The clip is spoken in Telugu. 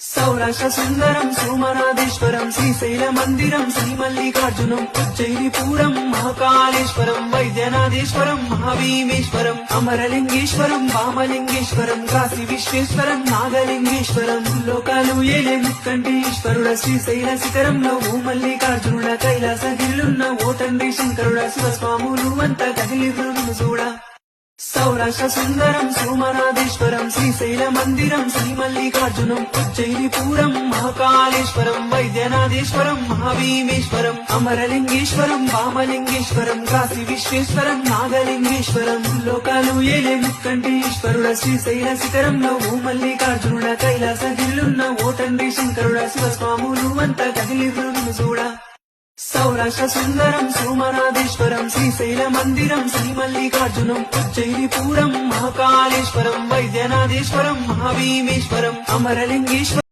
సౌరాష్ట్ర సుందరం సోమనాథేశ్వరం శ్రీశైల మందిరం శ్రీమల్లికార్జునం ఉజ్జయినిపురం మహాకాళేశ్వరం వైద్యనాథేశ్వరం మహాభీమేశ్వరం అమరలింగేశ్వరం వామలింగేశ్వరం కాశీ విశ్వేశ్వరం నాగలింగేశ్వరం లోకాలు ఏలే ముక్కంఠేశ్వరుడ శ్రీశైల శిఖరంలో ఓ మల్లికార్జునుడ కైలాసగిరిలున్న ఓ తండ్రి శంకరుడ శివస్వాములు అంతా కదిలిరును చూడ సౌరాష్ట్ర సుందరం సోమనాథేశ్వరం శ్రీశైల మందిరం శ్రీమల్లికార్జునం ఉజ్జయినిపురం మహాకాళేశ్వరం వైద్యనాథేశ్వరం మహాభీమేశ్వరం అమరలింగేశ్వరం వామలింగేశ్వరం కాశీ విశ్వేశ్వరం నాగలింగేశ్వరం లోకాలు ఏలే ముక్కంఠేశ్వరుడ శ్రీశైల శిఖరంలో ఓ మల్లికార్జునుడ కైలాసగిరిలున్న ఓ తండ్రి శంకరుడ శివస్వాములు అంతా కదిలిరును చూడ సౌరాష్ట్ర సుందరం సోమనాథేశ్వరం శ్రీశైల మందిరం శ్రీమల్లికార్జునం ఉజ్జయినిపురం మహాకాళేశ్వరం వైద్యనాథేశ్వరం మహాభీమేశ్వరం అమరలింగేశ్వరం